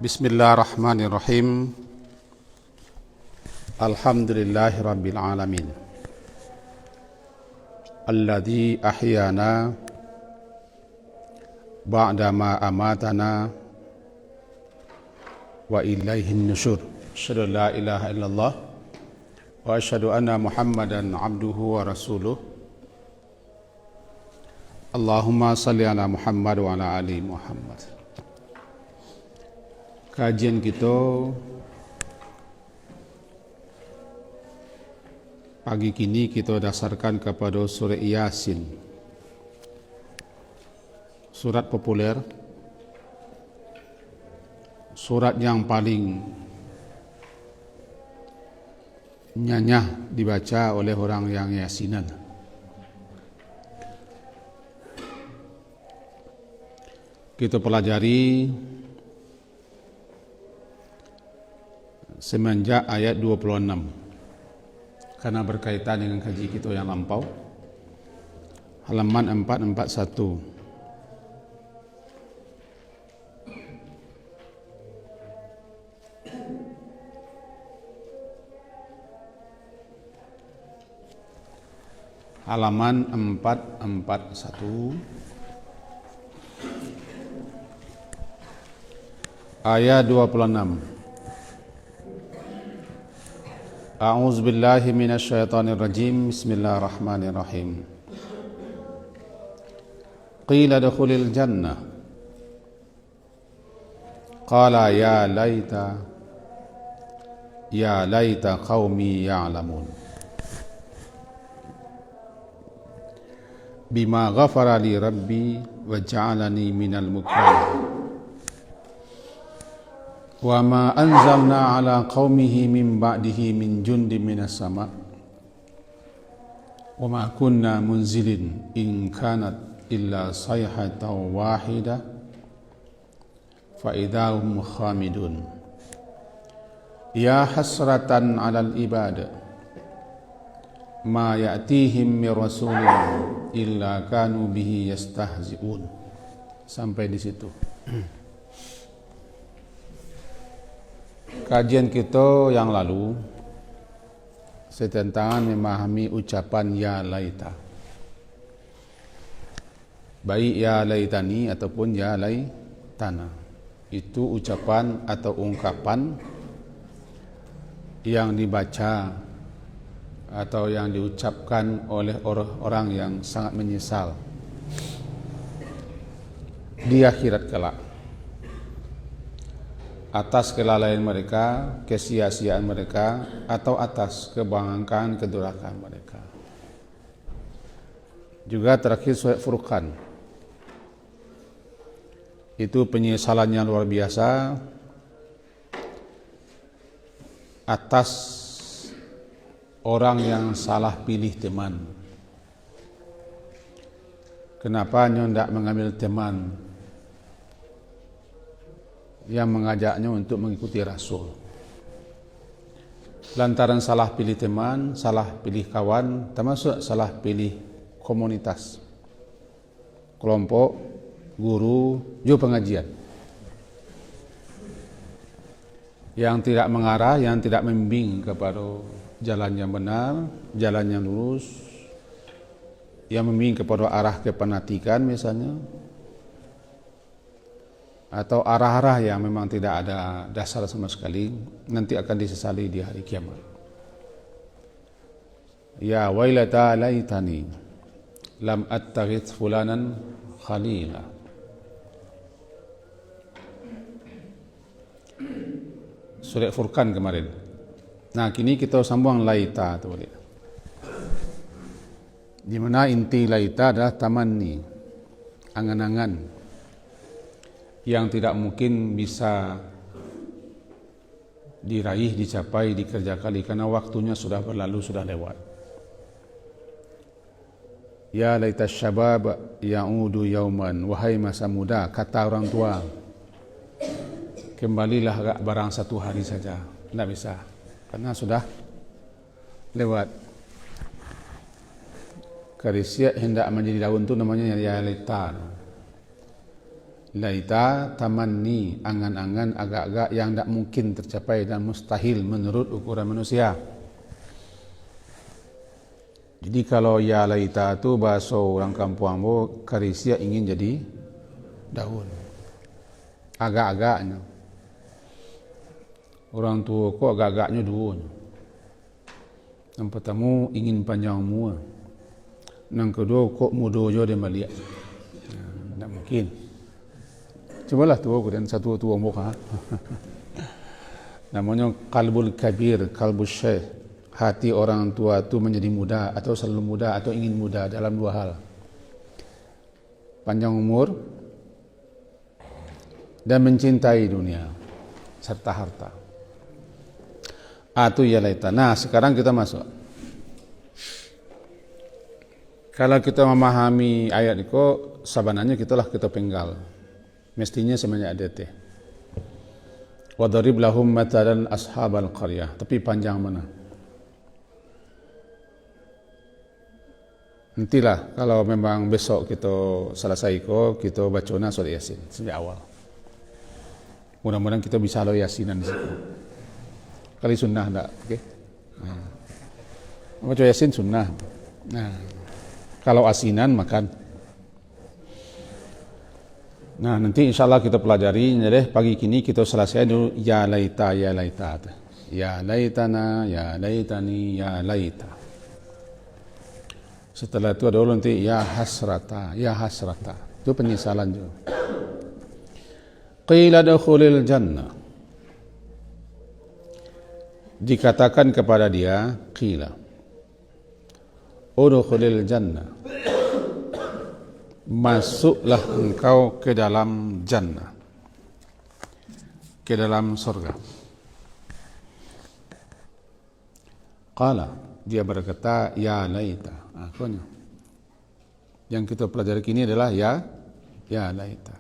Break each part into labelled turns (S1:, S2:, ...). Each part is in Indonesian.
S1: Bismillahirrahmanirrahim. Alhamdulillahi rabbil alamin. Alladzi ahyana ba'dama amatana wa ilaihin nusyur. Asyhadu la ilaha illallah wa asyhadu anna Muhammadan abduhu wa rasuluh. Allahumma salli ala Muhammad wa ala ali Muhammad. Kajian kita pagi kini kita dasarkan kepada surah Yasin, surat populer, surat yang paling nyanyah dibaca oleh orang yang yasinan. Kita pelajari semenjak ayat 26 karena berkaitan dengan kaji kita yang lampau, halaman 441. Halaman 441 ayat 26. A'udzu billahi minasyaitonir rajim. Bismillahirrahmanirrahim. Qila dukhulil jannah. Qala ya laita qaumi ya'lamun. Bima ghafara li rabbi wa ja'alani minal mukramin. Wa ma anzalna ala qaumihi min ba'dihi min jundin minas sama' wa ma kunna munzilin in kanat illa sayhatan wahidah fa idahum khamidun. Ya hasratan 'alal ibad ma ya'tihim min rasulin illa kanu bihi yastahzi'un. Sampai di situ. Kajian kita yang lalu tentang memahami ucapan ya laita, baik ya laitani ataupun ya laitana. Itu ucapan atau ungkapan yang dibaca atau yang diucapkan oleh orang-orang yang sangat menyesal di akhirat kelak atas kelalaian mereka, kesia-siaan mereka, atau atas kebanggaan kedurhakaan mereka. Juga terakhir surat Furqan, itu penyesalannya luar biasa atas orang yang salah pilih teman. Kenapa tidak mengambil teman yang mengajaknya untuk mengikuti Rasul? Lantaran salah pilih teman, salah pilih kawan, termasuk salah pilih komunitas, kelompok, guru, juga pengajian yang tidak mengarah, yang tidak membimbing kepada jalan yang benar, jalan yang lurus, yang membimbing kepada arah kepenatikan misalnya, atau arah-arah yang memang tidak ada dasar sama sekali, nanti akan disesali di hari kiamat. Ya wailata laitani lam attakhidh fulanan khalila. Surat Furqan kemarin. Nah, kini kita sambung laita tu boleh. Di mana inti laita adalah tamanni, angan-angan yang tidak mungkin bisa diraih, dicapai, dikerjakan karena waktunya sudah berlalu, sudah lewat. Ya laita syabab ya'udu yauman, wahai masa muda, kata orang tua, kembalilah barang satu hari saja. Tidak bisa, karena sudah lewat. Karisia hendak menjadi daun itu namanya ya laita. Laita tamanni, angan-angan, agak-agak yang tidak mungkin tercapai dan mustahil menurut ukuran manusia. Jadi kalau ya laita itu bahasa orang kampung Ambo, karisia ingin jadi daun. Agak-agaknya. Orang tua kok agak-agaknya daun. Yang pertama ingin panjang umur. Yang kedua kok muda je dia melihat. Tidak mungkin. Cubalah tua aku dan satu tua muka. Namanya kalbul kabir, kalbul syekh. Hati orang tua itu menjadi muda atau selalu muda atau ingin muda dalam dua hal. Panjang umur dan mencintai dunia serta harta. Itu ya laita. Nah, sekarang kita masuk. Kalau kita memahami ayat itu, sabananya kita penggal. Mestinya semuanya ada teh. Wadarib lahum matalan ashabal qaryah. Tapi panjang mana? Nantilah kalau memang besok kita selesai kita baca surat Yasin sejak awal. Mudah-mudahan kita bisa lo Yasinan di situ. Kali sunnah enggak? Okey. Baca Yasin sunnah. Nah, kalau asinan makan. Nah, nanti insyaAllah kita pelajari. Jadi pagi kini kita selesai dulu. Ya laita, ya laita. Ya laitana, ya laitani, ya laita. Setelah itu ada dulu nanti ya hasrata, ya hasrata. Itu penyesalan juga. Qila dakhulil jannah. Dikatakan kepada dia, qila udkhulil jannah. Masuklah engkau ke dalam jannah, ke dalam surga. Qala, dia berkata, ya laita. Akhirnya yang kita pelajari kini adalah ya laita.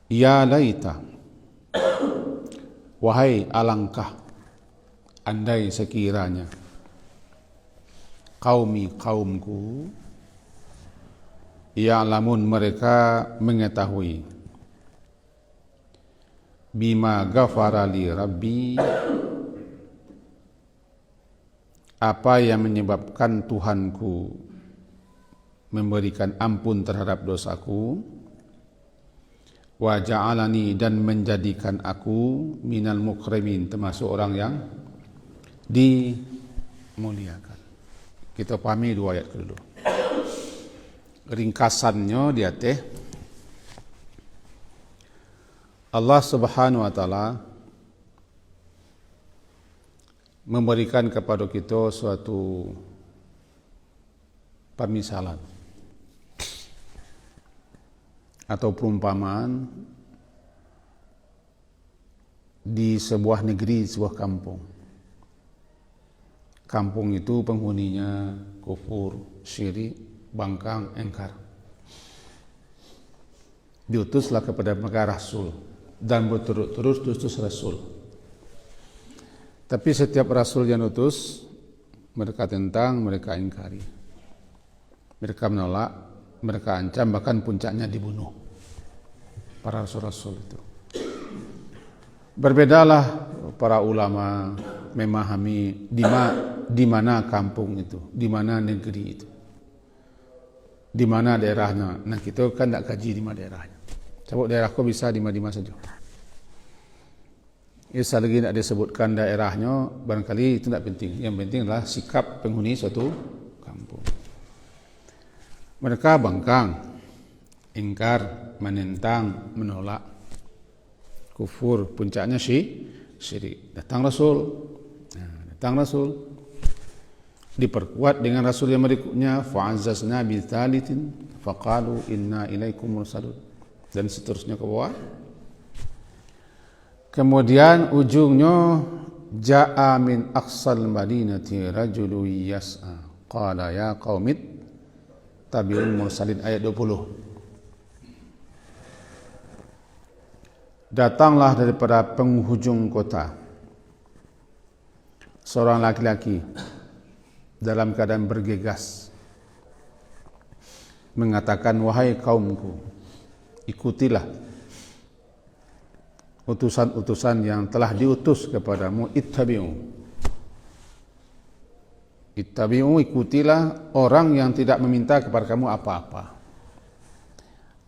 S1: Ya laita, wahai alangkah, andai sekiranya kaumku ya'lamun, mereka mengetahui, bima ghafara li rabbi, apa yang menyebabkan Tuhanku memberikan ampun terhadap dosaku, wa ja'alani, dan menjadikan aku minal mukramin, termasuk orang yang dimuliakan. Kita pahami dua ayat dulu. Ringkasannya dia teh, Allah Subhanahu wa taala memberikan kepada kita suatu permisalan atau perumpamaan di sebuah negeri, sebuah kampung. Kampung itu penghuninya kufur, syirik, bangkang, engkar. Diutuslah kepada mereka rasul dan berturut-turut diutus rasul. Tapi setiap rasul yang utus, mereka tentang, mereka ingkari, mereka menolak, mereka ancam, bahkan puncaknya dibunuh para rasul-rasul itu. Berbedalah para ulama memahami di mana kampung itu, di mana negeri itu, di mana daerahnya. Nah, kita kan tak kaji di mana daerahnya. Sebab daerahku bisa di mana saja. Isa lagi tidak disebutkan daerahnya, barangkali itu tidak penting. Yang penting adalah sikap penghuni suatu kampung. Mereka bangkang, ingkar, menentang, menolak, kufur, puncaknya syirik. Datang Rasul, diperkuat dengan Rasul yang berikutnya, fa'azzazna bi tsalitsin faqalu inna ilaikum mursalun, dan seterusnya ke bawah. Kemudian ujungnya, ja'a min aqsal madinati rajulun yas'a qala ya qaumit tabi'ul mursalin, ayat 20. Datanglah daripada penghujung kota seorang laki-laki dalam keadaan bergegas, mengatakan, wahai kaumku, ikutilah utusan-utusan yang telah diutus kepadamu. Ittabi'u, ikutilah orang yang tidak meminta kepada kamu apa-apa.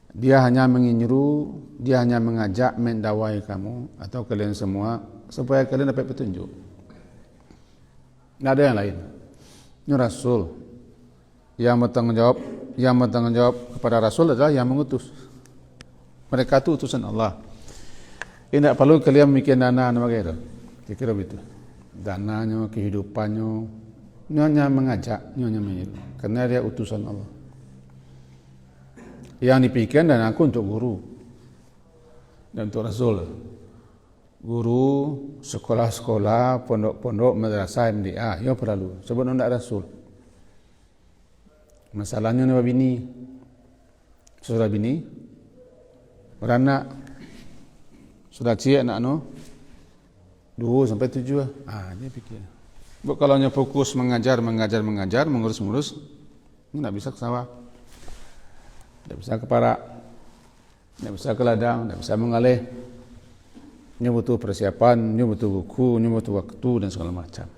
S1: Dia hanya menginjuru, dia hanya mengajak, mendakwai kamu atau kalian semua supaya kalian dapat petunjuk. Tidak ada yang lain. Ini Rasul yang bertanggung jawab kepada Rasul adalah yang mengutus. Mereka itu utusan Allah. Tidak perlu kalian bikin dana begitu. Kira begitu. Dananya, kehidupannya, ini hanya mengajak, ini hanya mengiru. Karena dia utusan Allah. Yang dipikirkan dan aku untuk guru dan untuk Rasul. Guru, sekolah-sekolah, pondok-pondok, madrasah, MDA, ya perlu. Sebab tidak Rasul. Masalahnya ni bini, sudah bini, beranak, sudah cik anak no, 2 sampai 7 lah. Dia fikir. Sebab kalau hanya fokus mengajar, mengurus, ini tak bisa ke sawah, tak bisa ke parak, tak bisa ke ladang, tak bisa mengalih. Ini butuh persiapan, ini butuh buku, ini butuh waktu dan segala macam.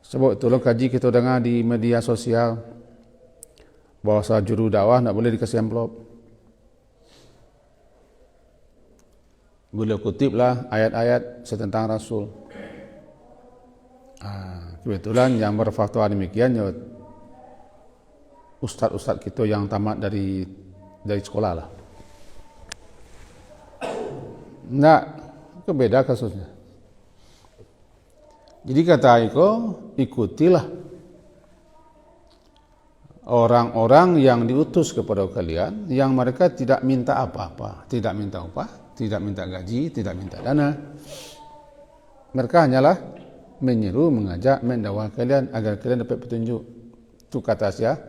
S1: Sebab itulah kaji kita dengar di media sosial bahawa juru dakwah tak boleh dikasih amplop. Boleh kutiplah ayat-ayat tentang Rasul. Kebetulan yang berfatwa demikian ya ustaz-ustaz kita yang tamat dari sekolah lah. Tidak, itu beda kasusnya. Jadi kata Iko, ikutilah orang-orang yang diutus kepada kalian, yang mereka tidak minta apa-apa, tidak minta upah, tidak minta gaji, tidak minta dana. Mereka hanyalah menyeru, mengajak, mendakwah kalian agar kalian dapat petunjuk. Itu kata siapa?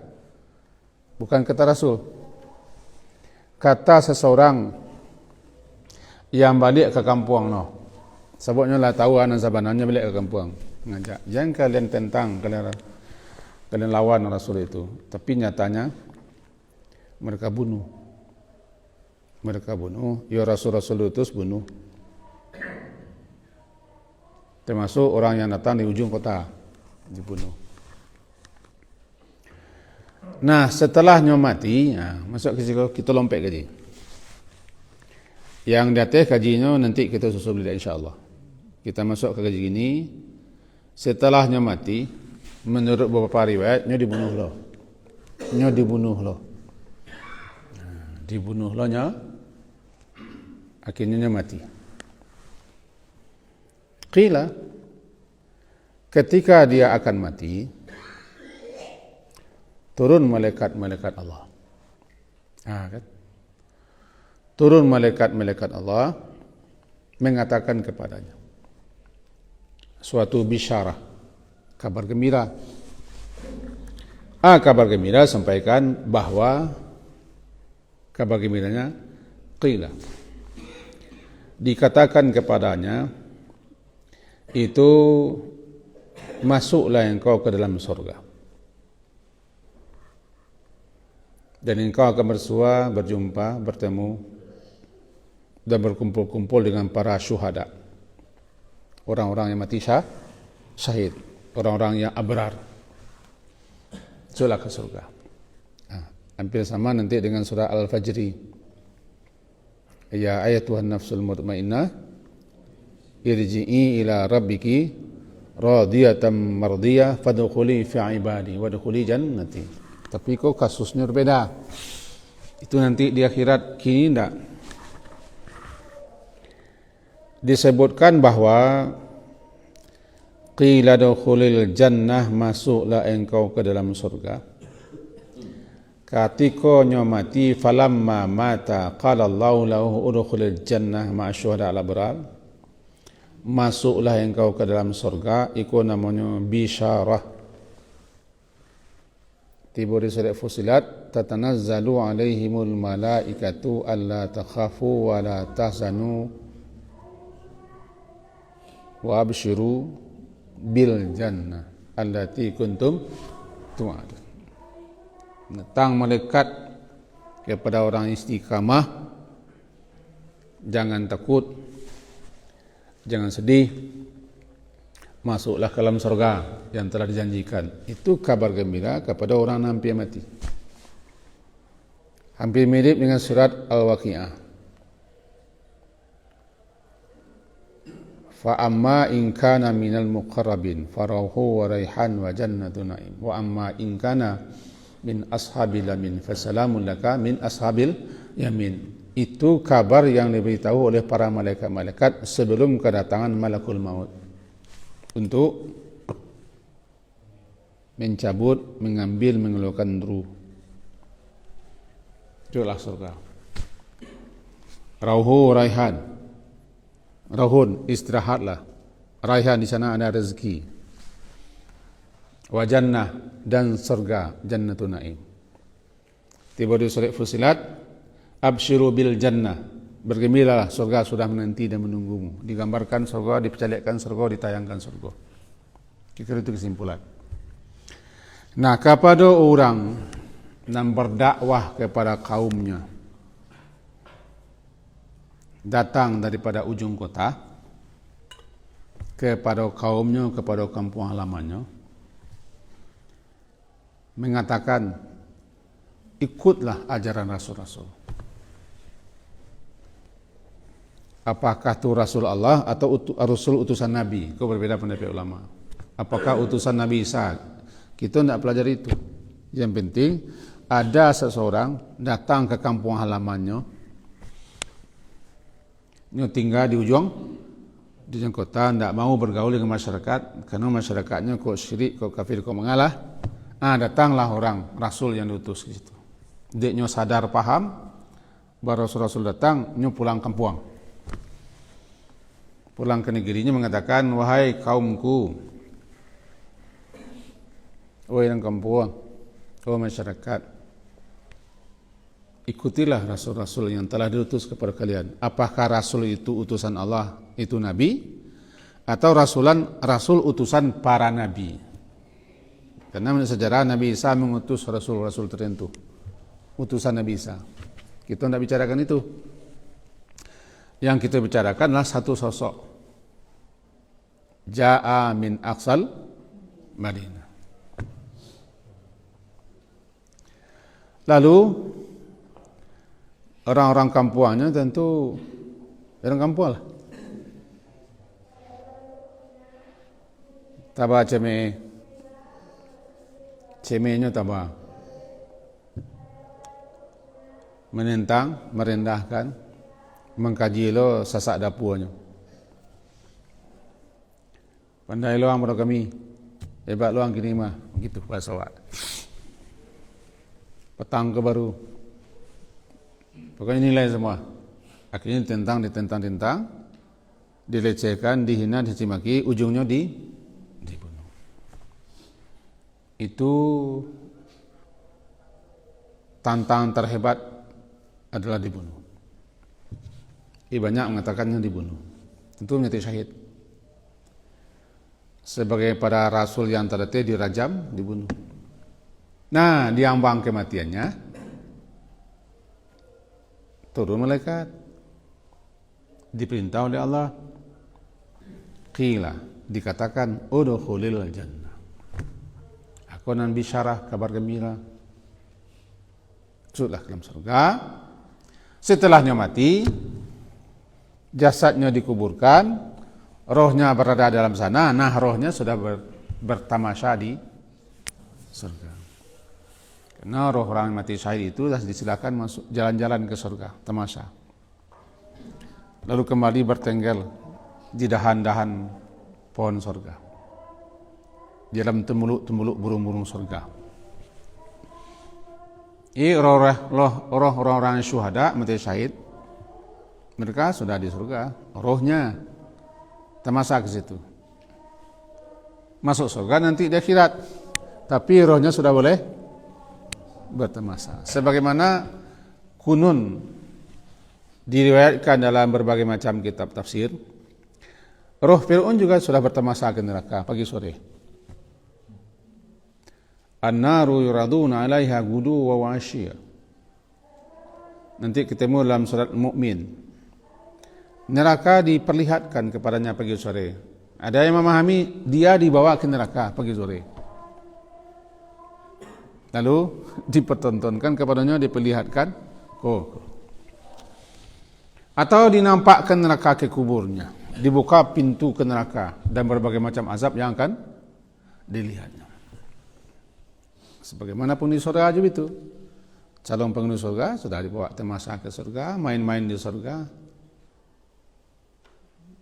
S1: Bukan kata Rasul. Kata seseorang yang balik ke kampung no. Sebabnya lah tahu anak sabanannya balik ke kampung mengajak. Jangan kalian tentang, kalian lawan Rasul itu. Tapi nyatanya mereka bunuh. Ya Rasul-Rasul itu bunuh. Termasuk orang yang datang di ujung kota dibunuh. Nah, setelahnya mati, masuk ke situ kita lompat kaji. Yang di atas kajinya nanti kita susul balik insya-Allah. Kita masuk ke kaji ini. Setelahnya mati, menurut beberapa riwayat, dibunuh loh. Dibunuh loh nya. Akhirnya mati. Qila, ketika dia akan mati, turun malaikat-malaikat Allah. Kan? Turun malaikat-malaikat Allah mengatakan kepadanya suatu bisyarah, kabar gembira. Kabar gembira sampaikan bahwa kabar gembiranya qila, dikatakan kepadanya itu masuklah engkau ke dalam surga. Dan engkau akan bersua, berjumpa, bertemu dan berkumpul-kumpul dengan para syuhada, orang-orang yang mati syahid, orang-orang yang abrar. Itulah ke surga. Hampir sama nanti dengan surah Al-Fajri. Ya ayatuhan nafsul mutmainnah irji'i ila rabbiki radiyatan mardiyah fadkhuli fi ibadi wadkhuli jannati. Tapi kok kasusnya berbeda. Itu nanti di akhirat, kini tidak. Disebutkan bahwa qila dukhulil jannah, masuklah engkau ke dalam surga. Ketika nyomati falamma mata qala Allahu lahu udkhulil jannah ma'asyuhada al-abrar. Masuklah engkau ke dalam surga, itu namanya bisyarah. Tiba di surat Fussilat, tatanazzalu alaihimul malaikatu alla takhafu wa la tahzanu wa abshiru bil jannah allati kuntum tu'adun. Datang malaikat kepada orang istiqamah, jangan takut, jangan sedih, masuklah ke dalam surga yang telah dijanjikan. Itu kabar gembira kepada orang yang hampir mati. Hampir mirip dengan surat Al-Waqi'ah. Fa amma in kana minal muqarrabin farauhu wa raihan wa jannatu na'im wa amma in kana min ashabil yamin fasalamun laka min ashabil yamin. Itu kabar yang diberitahu oleh para malaikat-malaikat sebelum kedatangan malakul maut untuk mencabut, mengambil, mengeluarkan ruh. Itulah surga. Rauhu raihan. Rauhun, istirahatlah. Raihan di sana ada rezeki. Wa jannah, dan surga, jannatun na'im. Tiba di surat Fusilat, absyiru bil jannah. Bergembiralah, surga sudah menanti dan menunggumu. Digambarkan surga, dipercayakan surga, ditayangkan surga. Kira itu kesimpulan. Nah, kepada orang yang berdakwah kepada kaumnya, datang daripada ujung kota kepada kaumnya, kepada kampung halamannya, mengatakan ikutlah ajaran Rasul-Rasul. Apakah itu Rasul Allah atau Rasul utusan Nabi? Kau berbeda pendapat ulama. Apakah utusan Nabi Isa? Kita tidak pelajari itu. Yang penting ada seseorang datang ke kampung halamannya, ini tinggal di ujung kota, tidak mau bergaul dengan masyarakat karena masyarakatnya kok syirik, kok kafir, kok mengalah. Datanglah orang Rasul yang diutus ke situ. Dia sadar paham baru Rasul datang, dia pulang kampung. Pulang ke negerinya mengatakan, wahai kaumku, wahai orang kampung, wahai masyarakat, ikutilah Rasul-Rasul yang telah diutus kepada kalian. Apakah Rasul itu utusan Allah, itu Nabi, atau Rasul utusan para Nabi? Karena menurut sejarah Nabi Isa mengutus Rasul-Rasul tertentu, utusan Nabi Isa. Kita tidak bicarakan itu. Yang kita bicarakan adalah satu sosok, Ja'a min aqsal Madinah. Lalu orang-orang kampuannya tentu orang kampung lah. Tabah cemehnya tabah. Menentang, merendahkan, mengkaji lo sasak dapurnya. Pandai lo ang kami, hebat lo ang kini mah, begitu bahasa awak. Petang ke baru. Pokoknya nilai semua. Akhirnya ditentang, dilecehkan, dihina, dicimaki, ujungnya dibunuh. Itu tantangan terhebat adalah dibunuh. Banyak mengatakannya dibunuh. Tentu menjadi syahid. Sebagai para rasul yang terdahulu dirajam, dibunuh. Nah, diambang kematiannya, turun malaikat, diperintah oleh Allah, qila, dikatakan udkhulil jannah, aku nan bisyarah, kabar gembira, masuklah ke dalam surga. Setelahnya mati, jasadnya dikuburkan, rohnya berada dalam sana. Nah, rohnya sudah bertamasya di surga. Karena roh orang mati syahid itu sudah disilakan masuk jalan-jalan ke surga, tamasya. Lalu kembali bertengger di dahan-dahan pohon surga, di dalam temuluk-temuluk burung-burung surga. Roh orang-orang syuhada mati syahid, mereka sudah di surga, rohnya tamasya ke situ. Masuk surga nanti di akhirat, tapi rohnya sudah boleh bertamasya. Sebagaimana kunun diriwayatkan dalam berbagai macam kitab tafsir, roh Fir'aun juga sudah bertamasya ke neraka pagi sore. An-naru yuraduna 'alaiha guduwwan wa 'ashiyya. nanti ketemu dalam surat Mukmin. Neraka diperlihatkan kepadanya pagi sore. Ada yang memahami dia dibawa ke neraka pagi sore. Lalu dipertontonkan kepadanya, diperlihatkan. Atau dinampakkan neraka ke kuburnya. Dibuka pintu ke neraka dan berbagai macam azab yang akan dilihatnya. Sebagaimanapun di surga juga itu. Calon penghuni surga sudah dibawa temasa ke surga, main-main di surga.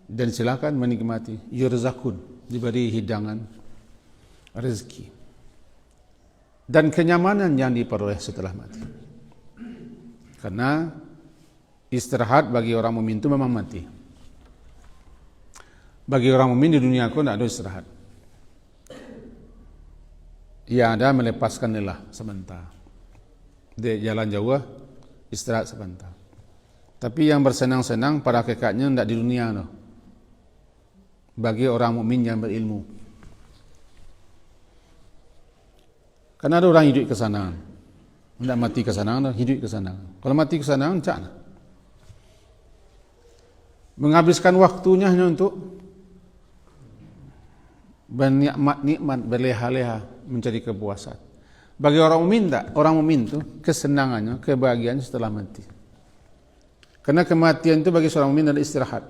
S1: Dan silakan menikmati. Yurzakun, diberi hidangan rezeki dan kenyamanan yang diperoleh setelah mati. Karena istirahat bagi orang mukmin itu memang mati. Bagi orang mukmin di dunia aku tidak ada istirahat. Ia ada melepaskan lelah sebentar. Di jalan jauh istirahat sebentar. Tapi yang bersenang-senang pada hakikatnya tidak di dunia no. Bagi orang mukmin yang berilmu. Karena ada orang hidup ke sana. Tidak mati ke sana, hidup ke sana. Kalau mati ke sana, encak. Menghabiskan waktunya hanya untuk bernikmat, berleha-leha, mencari kepuasan. Bagi orang mukmin tak, orang mukmin itu kesenangannya, kebahagiaannya setelah mati. Karena kematian itu bagi seorang mukmin adalah istirahat.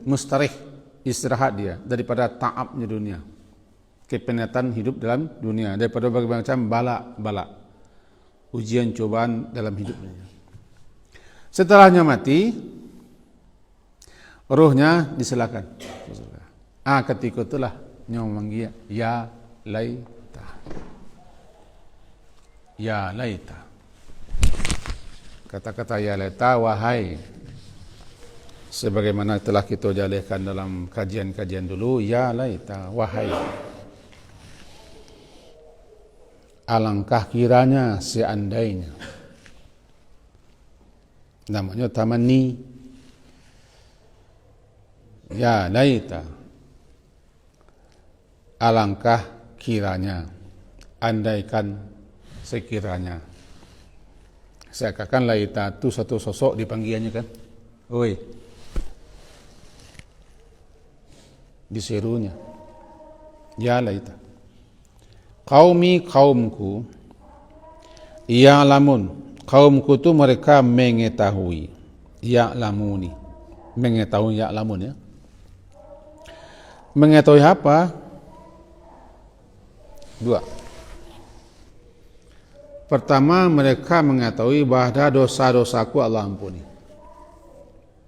S1: Mustarih, istirahat dia daripada ta'abnya dunia, kepenatan hidup dalam dunia, daripada berbagai macam bala, ujian cobaan dalam hidupnya. Setelahnya mati, ruhnya disilakan. Ketika itulah nyawa memanggil ya laita, ya laita. Kata-kata ya laita, wahai, sebagaimana telah kita jalihkan dalam kajian-kajian dulu, ya laita, wahai, alangkah kiranya seandainya. Namanya tamanni. Ya laita, alangkah kiranya, andaikan sekiranya. Seakan laita itu satu sosok dipanggilnya kan, oi, diserunya. Ya laita, qaumi, kaumku, ya'lamun, kaumku itu mereka mengetahui, ya'lamuni, mengetahui, ya'lamun ya. Mengetahui apa? Dua. Pertama, mereka mengetahui bahwa dosa-dosaku Allah ampuni.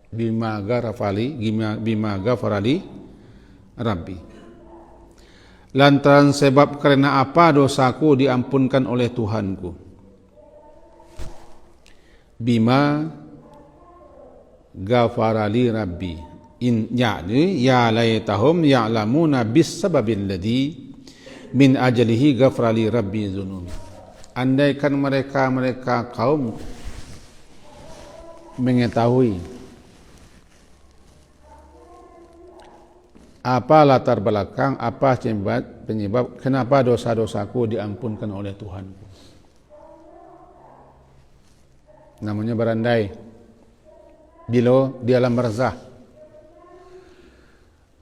S1: Bima ghafarali Rabbi. Lantaran sebab karena apa dosaku diampunkan oleh Tuhanku. Bima ghafarali Rabbi. Yani ya laitahum ya'lamuna bis sababil ladzi min ajalihi ghafrali Rabbi dzunubi. Andaikan mereka kaum mengetahui apa latar belakang, apa penyebab kenapa dosa-dosaku diampunkan oleh Tuhanku. Namanya berandai bila di alam barzah.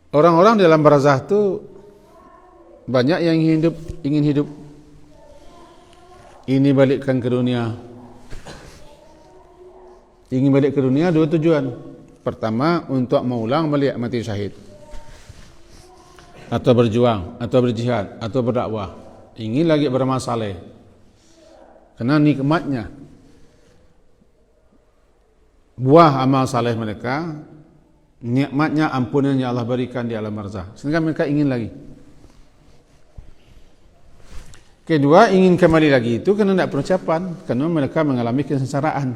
S1: Orang-orang di alam barzah itu banyak yang ingin hidup. Ini balikkan ke dunia. Ingin balik ke dunia dua tujuan. Pertama, untuk mengulang balik mati syahid, atau berjuang, atau berjihad, atau berdakwah. Ingin lagi beramal saleh. Karena nikmatnya buah amal saleh mereka, nikmatnya ampunan yang Allah berikan di alam barzah, sehingga mereka ingin lagi. Kedua, ingin kembali lagi itu karena tidak perucapan, karena mereka mengalami kesengsaraan,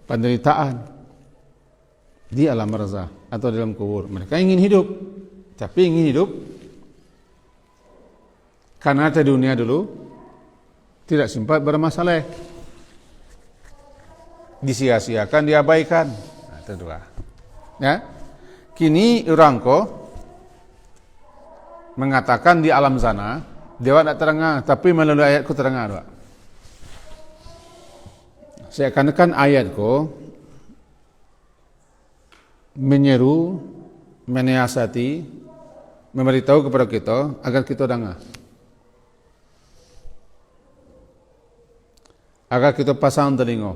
S1: penderitaan di alam barzah atau dalam kubur. Mereka ingin hidup, tapi ingin hidup karena di dunia dulu tidak sempat bermasalah, disia-siakan, diabaikan. Nah, itu dua. Ya, kini orangko mengatakan di alam sana dewa tidak terengah, tapi melalui ayatku terengah. Seakan-akan ayat ko menyeru, menyiasati, memberitahu kepada kita agar kita dengar. Agar kita pasang telinga.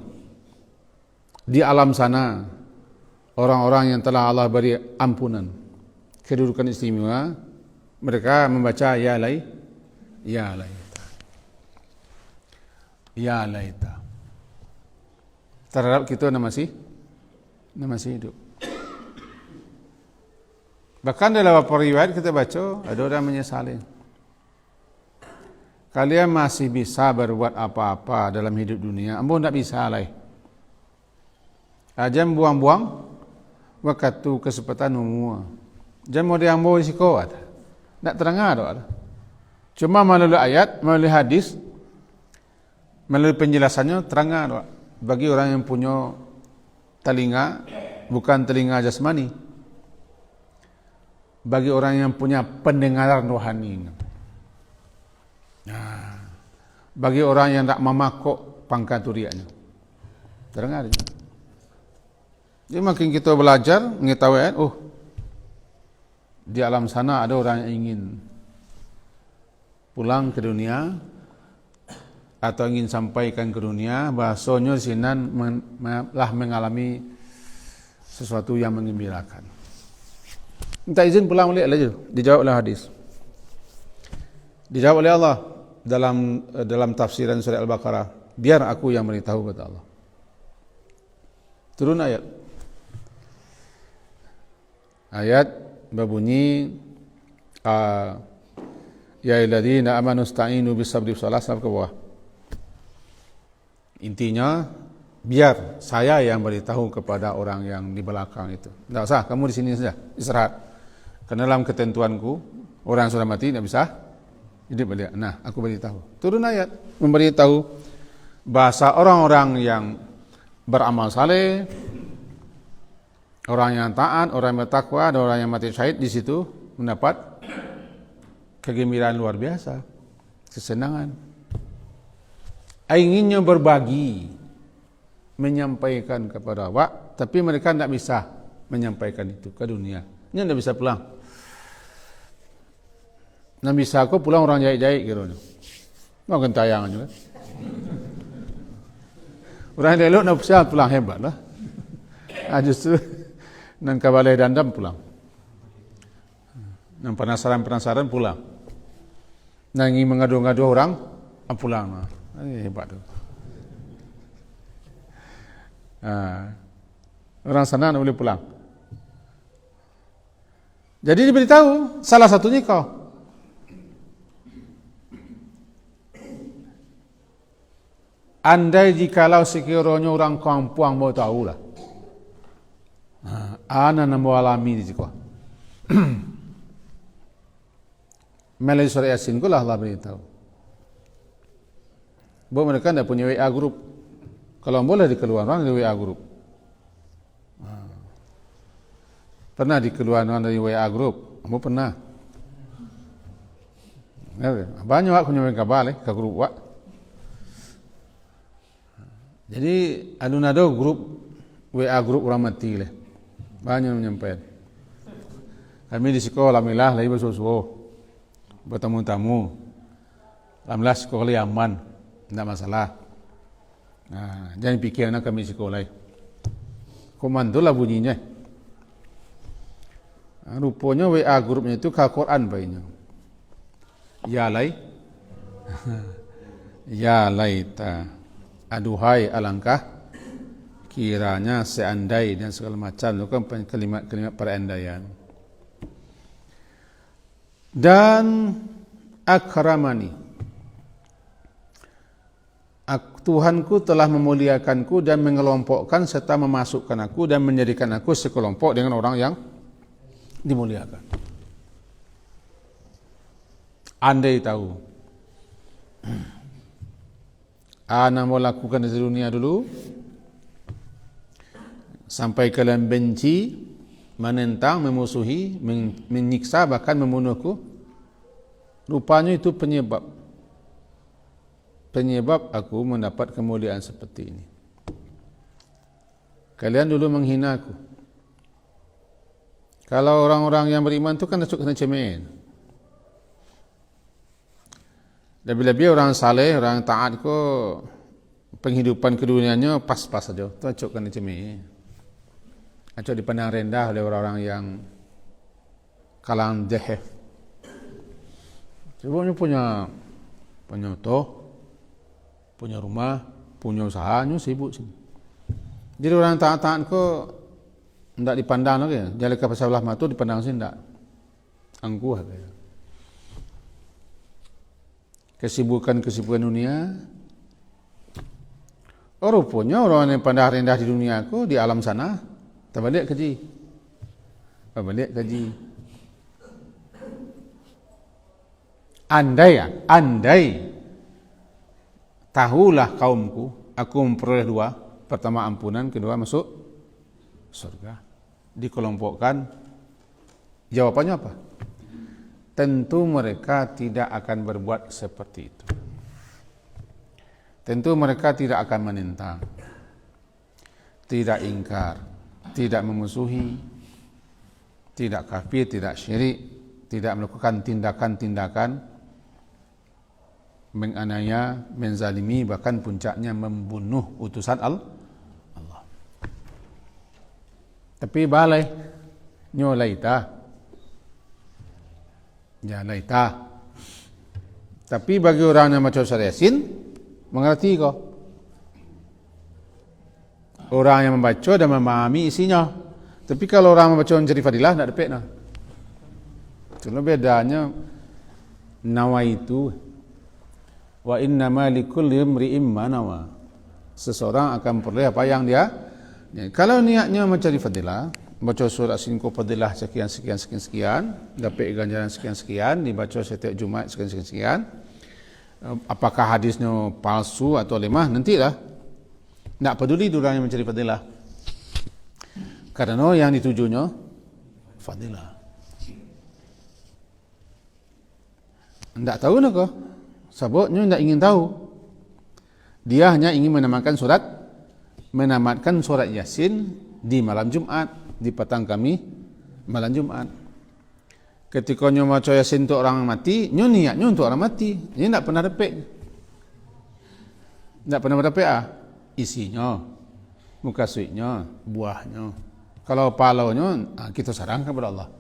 S1: Di alam sana, orang-orang yang telah Allah beri ampunan, kedudukan istimewa, mereka membaca ya laita. Ya laita. Terhadap kita masih hidup. Bahkan dalam beberapa riwayat kita baca, ada orang menyesali. Kalian masih bisa berbuat apa-apa dalam hidup dunia, ampun tak bisa lah. Jangan buang-buang waktu kesempatan umur. Jangan mau diambil risiko ada. Tak terangah ada. Cuma melalui ayat, melalui hadis, melalui penjelasannya terangah ada. Bagi orang yang punya telinga, bukan telinga jasmani. Bagi orang yang punya pendengaran rohani. Nah, bagi orang yang tak memakuk pangkat duriannya, terdengar. Jadi makin kita belajar mengetahui, di alam sana ada orang yang ingin pulang ke dunia atau ingin sampaikan ke dunia, bahasanya sinan lah mengalami sesuatu yang menggembirakan. Minta izin pulang balik aja, dijawab oleh hadis. Dijawab oleh Allah dalam tafsiran surah Al-Baqarah, biar aku yang beritahu kata Allah. Turun ayat. Ayat berbunyi ya ayyuhalladzina amanu ista'inu bis-sabri was-salah sampai ke bawah. Intinya biar saya yang beritahu kepada orang yang di belakang itu. Tidak usah, kamu di sini saja istirahat. Karena dalam ketentuanku orang yang sudah mati tidak bisa hidup balik. Nah, aku beritahu. Turun ayat memberitahu bahasa orang-orang yang beramal saleh, orang yang taat, orang yang bertakwa, dan orang yang mati syahid di situ mendapat kegembiraan luar biasa, kesenangan. Inginnya berbagi, menyampaikan kepada awak, tapi mereka tidak bisa menyampaikan itu ke dunia. Ini tidak bisa pulang. Nah bisa aku pulang orang jahit-jahit gitu. Mau gentayangan juga. Orang elok nak bisa pulang hebat lah. Justru nan kabalai dandam pulang. Nan penasaran pulang. Nan ingin mengadu-ngadu orang pulang. Ini hebat tu. Orang sana nak boleh pulang. Jadi diberitahu salah satunya kau. Andai jikalau sekiranya orang kampung mau tahulah. Ana mau alami di situ. Melalui surah Yasin lah Allah beritahu. Bahawa mereka tidak punya WA group. Kalau boleh dikeluarkan dari WA group. Pernah dikeluarkan dari WA group? Kamu pernah? Banyak aku punya kabal ke grup wak. Jadi ada grup WA grup orang mati leh. Banyak menyampaikan. Kami di sekolah alhamdulillah lagi bersusu. Bertamu-tamu. Alhamdulillah sekolah aman, tidak masalah. Nah, jangan pikirkan kami sekolah. Komandolah bunyinya. Rupanya WA grupnya itu ke Quran bayinya. Ya laita. Aduhai alangkah kiranya seandai dan segala macam itu kan kalimat-kalimat perandaian. Dan akramani, Tuhanku telah memuliakanku dan mengelompokkan serta memasukkan aku dan menjadikan aku sekelompok dengan orang yang dimuliakan. Andai tahu ana mau lakukan di dunia dulu sampai kalian benci, menentang, memusuhi, menyiksa, bahkan membunuhku. Rupanya itu penyebab aku mendapat kemuliaan seperti ini. kalian dulu menghina aku. Kalau orang-orang yang beriman tu kan kena cemen. Dan bila-bila orang saleh, orang taat ko penghidupan kedunianya pas-pas saja. Tu acuk kena cemen. Acuk dipandang rendah oleh orang-orang yang kalangan dehef. Sebabnya punya toh, punya rumah, punya usahanya sibuk sini. Jadi orang taat-taat ko tidak dipandang lagi. Jalan ke pasal belah mata dipandang sini tidak. Angkuh. Kesibukan dunia. Rupanya orang yang pandang rendah di dunia ko di alam sana terbalik kaji. Andai tahulah kaumku, aku memperoleh dua, pertama ampunan, kedua masuk surga. Dikelompokkan, jawabannya apa? Tentu mereka tidak akan berbuat seperti itu. Tentu mereka tidak akan menentang, tidak ingkar, tidak memusuhi, tidak kafir, tidak syirik, tidak melakukan tindakan-tindakan menganiaya, menzalimi, bahkan puncaknya membunuh utusan Allah. Tapi balai nyolaita. Ya laita. Tapi bagi orang yang macam Ustaz Yasin, mengerti kok. Orang yang membaca dan memahami isinya. Tapi kalau orang membaca mencari fadilah, tak dapat nah. Cuma bedanya nawaitu wa innama likulli imri'in ma nawa. Seseorang akan peroleh apa yang dia. Kalau niatnya mencari fadilah, baca surah singko fadilah sekian, dapat ganjaran sekian, dibaca setiap Jumaat sekian. Apakah hadisnya palsu atau lemah, nantilah. Tak peduli orang yang mencari fadilah. Karena yang ditujunya fadilah. Tak tahu nak kau? Sebabnya tidak ingin tahu. Dia hanya ingin menamatkan surat Yasin di malam Jumat, di petang kami malam Jumat. Ketika nyo baca Yasin untuk orang mati, nyo niatnya untuk orang mati. Ini tidak pernah dapat. Tak pernah dapat isinya, muka suiknya, buahnya. Kalau palaunya, kita sarangkan kepada Allah.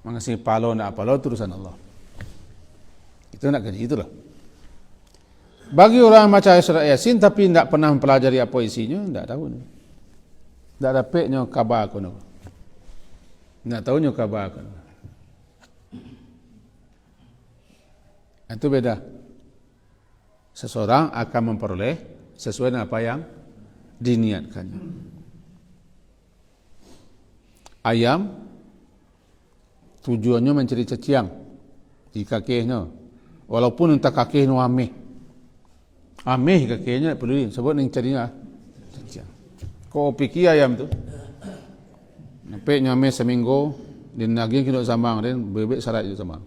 S1: Mengasih palau tidak palau urusan Allah. Itu nak kaji itulah. Bagi orang baca surat Yasin tapi tidak pernah mempelajari apa isinya, tidak tahu. Tak dapatnya khabar aku. Tak tahunya khabar aku. Itu beda. Seseorang akan memperoleh sesuai dengan apa yang diniatkannya. Ayam tujuannya mencari cacing di kakinya. Walaupun entah kakinya ameh kakinya peduli sebab yang carinya cacing. Kau pikir ayam tu sampai nyamai seminggu din lagi kita sambang dan bebek sarat itu sambang.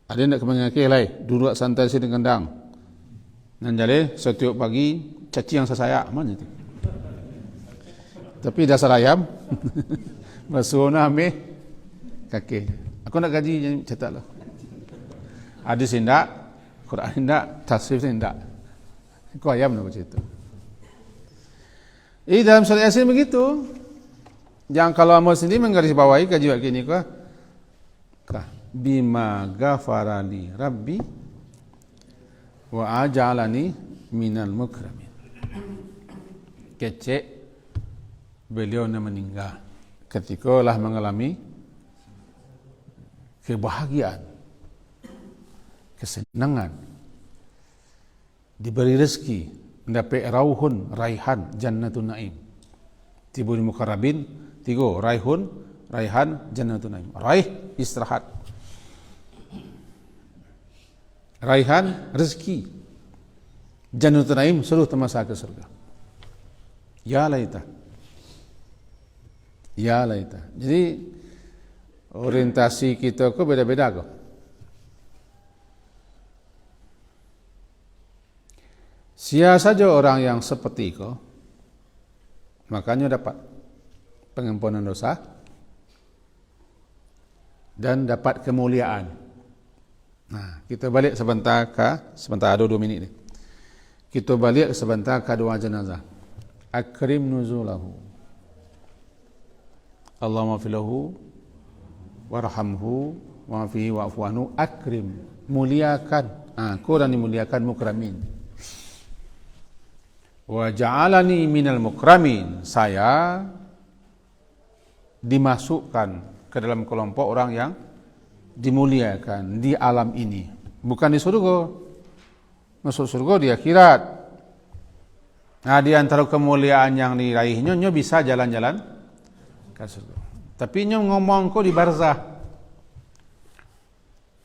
S1: Ada nak kemana kaki lai duduk santai sini kandang. Dan jadi setiap pagi cacing yang saya mana tu. Tapi dasar ayam masuk ameh kaki. Aku nak gaji cetaklah. Hadis tidak, Quran tidak, tasrif tidak. Kau ayam nak macam itu. Dalam surah Yasin begitu. Jangan kalau amal sendiri menggarisbawahi kaji begini kah? Bima ghafarali Rabbi wa ajalani minal mukramin. Kecek beliau meninggal ketika lah mengalami kebahagiaan, kesenangan, diberi rezeki, mendapat raihan jannatun naim. Tibul mukarrabin, tiga raihan jannatun naim. Raih istirahat. Raihan rezeki. Jannatun naim seluruh temasa ke surga. Ya laita. Ya laita. Jadi orientasi kita kok beda-beda kok. Siapa saja orang yang seperti kau, makanya dapat pengampunan dosa dan dapat kemuliaan. Nah, kita balik sebentar ada 2 minit ni. Kita balik sebentar ke doa jenazah. Akrim nuzulahu. Allahumma filahu warhamhu wa'afihi wa'fu anhu. Akrim, muliakan. Kau dan dimuliakan mukramin. Wa ja'alani minal mukramin. Saya dimasukkan ke dalam kelompok orang yang dimuliakan di alam ini, bukan di surga. Masuk surga di akhirat. Nah, di antara kemuliaan yang diraihnya, nyo bisa jalan-jalan ke surga. Tapi nyo ngomong kok di barzah.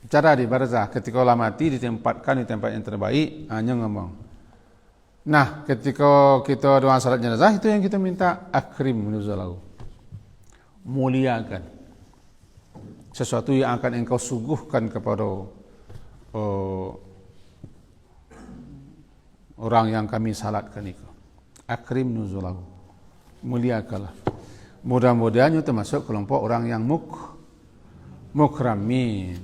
S1: Bicara di barzah, ketika orang mati ditempatkan di tempat yang terbaik, nyo ngomong. Nah, ketika kita doa salat jenazah, itu yang kita minta, akrim nuzulahu. Muliakan sesuatu yang akan engkau suguhkan kepada orang yang kami salatkan itu. Akrim nuzulahu, muliakanlah. Mudah-mudahan itu termasuk kelompok orang yang mukramin.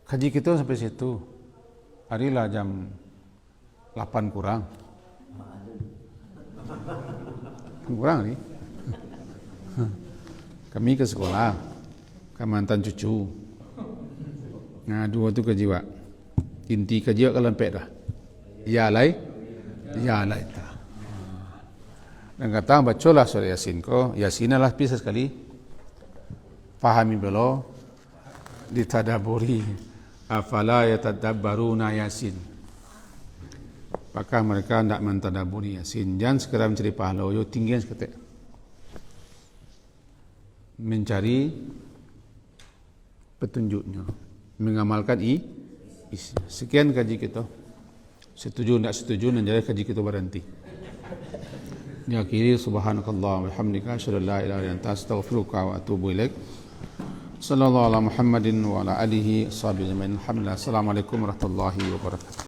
S1: Kaji kita sampai situ. Harilah jam 8 kurang ni. Kami ke sekolah, Kalimantan cucu. Nah, 2 tu ke jiwa. Inti ke jiwa ke lempek dah. Ya lai dah. Dan kata bacalah surah Yasin ko. Yasin adalah bisa sekali. Fahami belo. Ditadaburi. Afala yatadabbaruna Yasin. Apakah mereka tidak mentadaburi Yasin? Jangan sekadar mencari pahala. Yo tinggian seketik. Mencari petunjuknya, mengamalkan isi. Sekian kaji kita. Setuju tidak setuju, dan jadi kaji kita berhenti. Diakhiri subhanakallah wa bihamdika asyhadu an la ilaha illa anta astaghfiruka wa atubu ilaik. Sallallahu ala Muhammadin wa ala alihi washabihi ajmain. Alhamdulillah. Assalamualaikum warahmatullahi wabarakatuh.